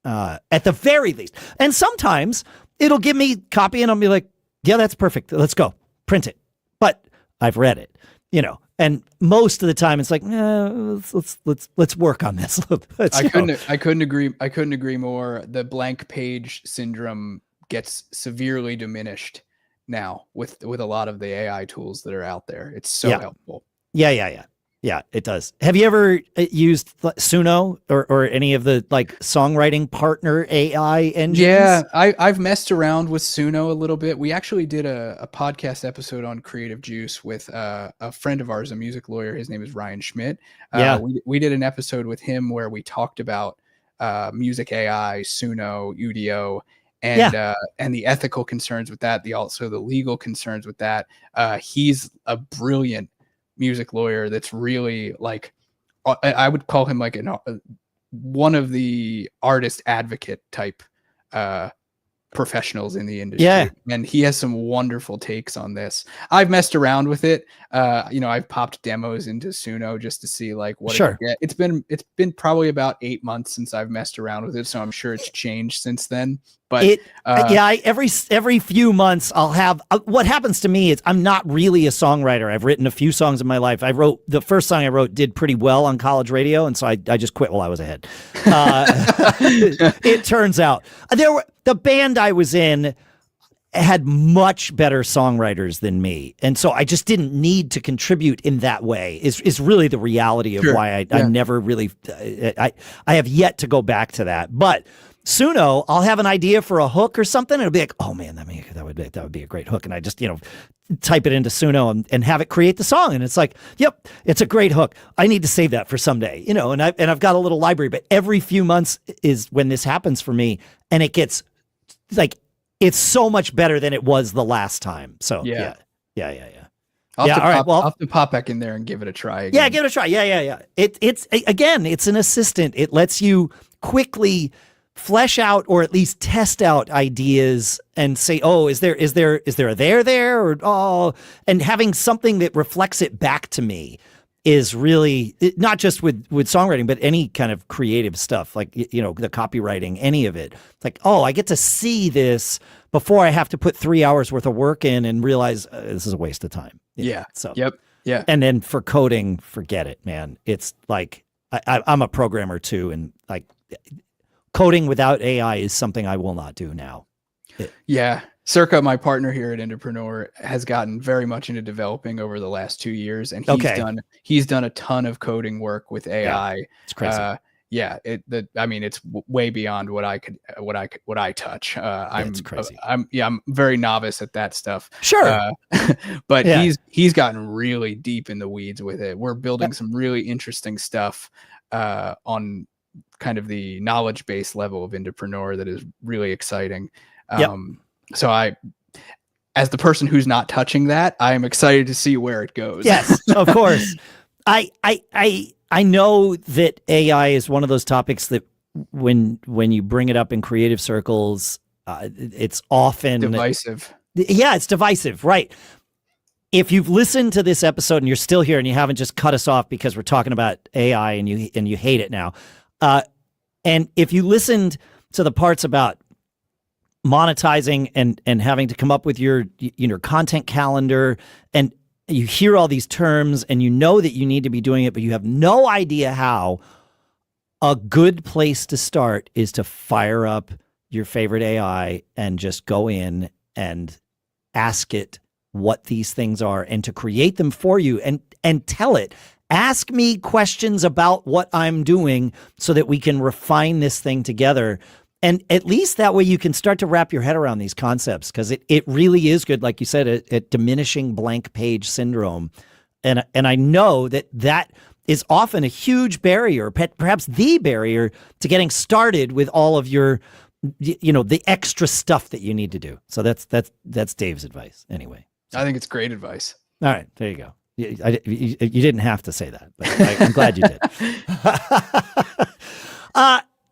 at the very least. And sometimes it'll give me copy and I'll be like, yeah, that's perfect. Let's go print it. But I've read it, and most of the time it's like, let's work on this. I couldn't agree more. The blank page syndrome gets severely diminished now with a lot of the AI tools that are out there. It's so helpful. Yeah, it does. Have you ever used Suno or any of the like songwriting partner AI engines? Yeah, I've messed around with Suno a little bit. We actually did a podcast episode on Creative Juice with a friend of ours, a music lawyer. His name is Ryan Schmidt. We did an episode with him where we talked about music AI, Suno, Udio, and the ethical concerns with that, also the legal concerns with that. He's a brilliant music lawyer that's really like, I would call him like one of the artist advocate type professionals in the industry. Yeah. And he has some wonderful takes on this. I've messed around with it. I've popped demos into Suno just to see like what it can get. It's been probably about 8 months since I've messed around with it, so I'm sure it's changed since then. But every few months I'll have what happens to me is I'm not really a songwriter. I've written a few songs in my life. The first song I wrote did pretty well on college radio, and so I just quit while I was ahead. It turns out the band I was in had much better songwriters than me, and so I just didn't need to contribute in that way. Is really the reality of why I never really I have yet to go back to that, but. Suno, I'll have an idea for a hook or something. And it'll be like, oh man, that would be a great hook. And I just, type it into Suno and have it create the song. And it's like, yep, it's a great hook. I need to save that for someday, and I've got a little library, but every few months is when this happens for me. And it gets like, it's so much better than it was the last time. So yeah. I'll have to pop back in there and give it a try again. Yeah, give it a try. Yeah. It's an assistant. It lets you quickly flesh out or at least test out ideas and say, oh, is there a there or and having something that reflects it back to me is really not just with songwriting, but any kind of creative stuff like, the copywriting, any of it. It's like, oh, I get to see this before I have to put 3 hours worth of work in and realize this is a waste of time. Yeah. So, yep. Yeah. And then for coding, forget it, man. It's like, I'm a programmer too. And like, coding without AI is something I will not do now. Yeah. Circa, my partner here at Indepreneur, has gotten very much into developing over the last 2 years, and he's done a ton of coding work with AI. Yeah, it's crazy. It's way beyond what I touch. It's crazy. I'm very novice at that stuff. Sure. But he's gotten really deep in the weeds with it. We're building some really interesting stuff on kind of the knowledge base level of Indepreneur that is really exciting. So as the person who's not touching that, I am excited to see where it goes. Yes, of course. I know that AI is one of those topics that when you bring it up in creative circles, it's often divisive. Yeah, it's divisive, right? If you've listened to this episode and you're still here and you haven't just cut us off because we're talking about AI and you hate it now, and if you listened to the parts about monetizing and having to come up with your content calendar, and you hear all these terms and you know that you need to be doing it, but you have no idea how, a good place to start is to fire up your favorite AI and just go in and ask it what these things are and to create them for you and tell it, ask me questions about what I'm doing so that we can refine this thing together. And at least that way you can start to wrap your head around these concepts, because it really is good, like you said, at diminishing blank page syndrome. And I know that is often a huge barrier, perhaps the barrier to getting started with all of your, the extra stuff that you need to do. So that's Dave's advice anyway. I think it's great advice. All right, there you go. You didn't have to say that, but I'm glad you did.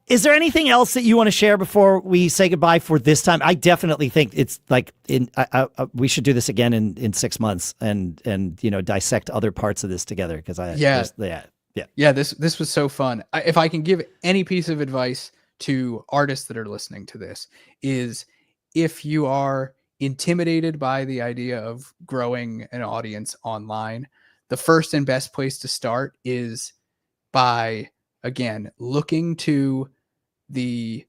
Is there anything else that you want to share before we say goodbye for this time? I definitely think it's like we should do this again in 6 months and dissect other parts of this together because this was so fun. If I can give any piece of advice to artists that are listening to this, is if you are intimidated by the idea of growing an audience online, the first and best place to start is by, again, looking to the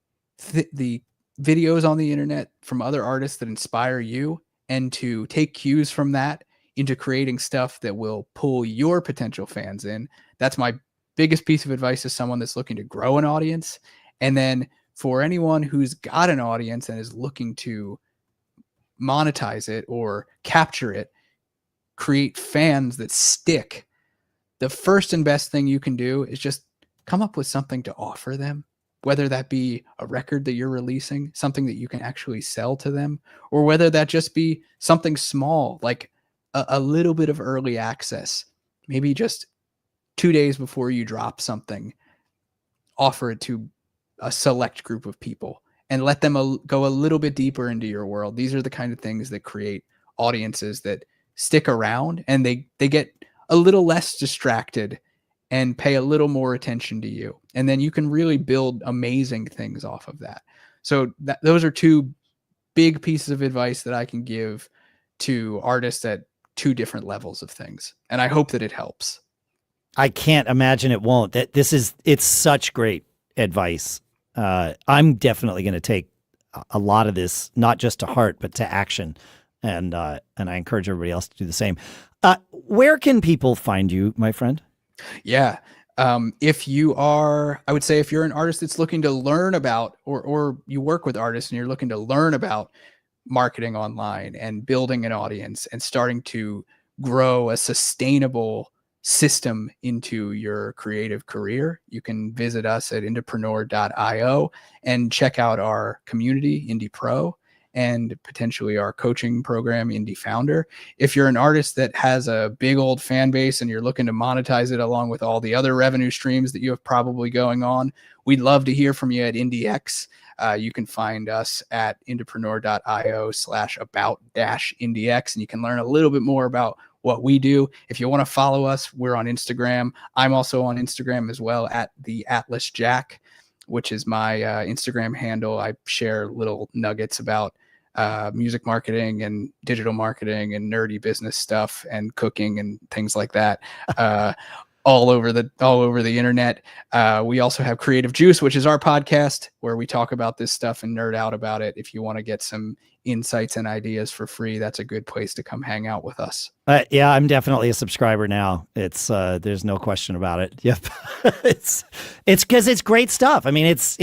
videos on the internet from other artists that inspire you, and to take cues from that into creating stuff that will pull your potential fans in. That's my biggest piece of advice to someone that's looking to grow an audience. And then for anyone who's got an audience and is looking to monetize it or capture it, create fans that stick, the first and best thing you can do is just come up with something to offer them, whether that be a record that you're releasing, something that you can actually sell to them, or whether that just be something small, like a little bit of early access, maybe just 2 days before you drop something, offer it to a select group of people and let them go a little bit deeper into your world. These are the kind of things that create audiences that stick around, and they get a little less distracted and pay a little more attention to you. And then you can really build amazing things off of that. So those are two big pieces of advice that I can give to artists at two different levels of things. And I hope that it helps. I can't imagine it won't. It's such great advice. I'm definitely going to take a lot of this, not just to heart, but to action. And I encourage everybody else to do the same. Where can people find you, my friend? Yeah. If you are, I would say if you're an artist that's looking to learn about, or you work with artists and you're looking to learn about marketing online and building an audience and starting to grow a sustainable system into your creative career, you can visit us at Indepreneur.io and check out our community, Indie Pro, and potentially our coaching program, Indie Founder. If you're an artist that has a big old fan base and you're looking to monetize it along with all the other revenue streams that you have probably going on, we'd love to hear from you at IndieX. You can find us at Indepreneur.io/about-IndieX, and you can learn a little bit more about what we do. If you want to follow us, we're on Instagram. I'm also on Instagram as well at the Atlas Jack, which is my Instagram handle. I share little nuggets about music marketing and digital marketing and nerdy business stuff and cooking and things like that. All over the internet. We also have Creative Juice, which is our podcast where we talk about this stuff and nerd out about it. If you want to get some insights and ideas for free, that's a good place to come hang out with us. Yeah, I'm definitely a subscriber now. It's there's no question about it. Yep. it's because it's great stuff. I mean, it's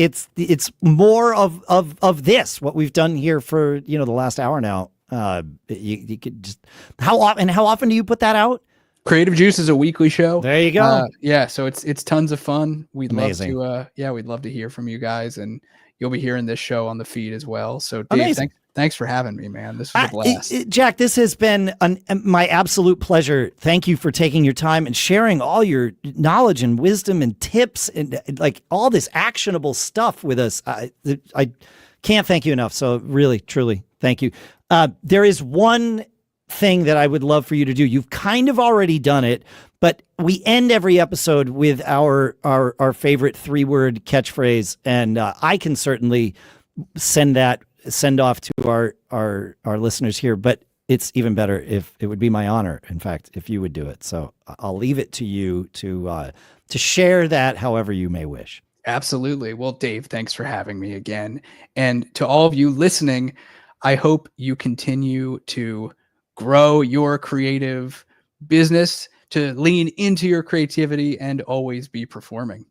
more of this, what we've done here for, the last hour now. You could just, how often do you put that out? Creative Juice is a weekly show. There you go. Yeah, so it's tons of fun. We'd Amazing. love to we'd love to hear from you guys, and you'll be hearing this show on the feed as well. So Dave, thanks for having me, man. This was a blast. Jack, this has been my absolute pleasure. Thank you for taking your time and sharing all your knowledge and wisdom and tips and like all this actionable stuff with us. I can't thank you enough. So really, truly, thank you. There is one thing that I would love for you to do. You've kind of already done it, but we end every episode with our favorite 3-word catchphrase, and I can certainly send off to our listeners here, but it's even better if it would be my honor, in fact, if you would do it. So I'll leave it to you to share that however you may wish. Absolutely. Well, Dave, thanks for having me again. And to all of you listening, I hope you continue to grow your creative business, to lean into your creativity, and always be performing.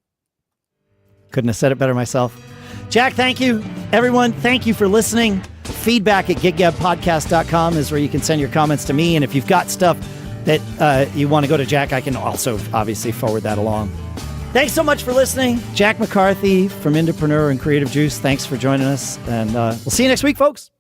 Couldn't have said it better myself. Jack, thank you. Everyone, thank you for listening. Feedback at giggabpodcast.com is where you can send your comments to me. And if you've got stuff that you want to go to Jack, I can also obviously forward that along. Thanks so much for listening. Jack McCarthy from Indepreneur and Creative Juice. Thanks for joining us. And we'll see you next week, folks.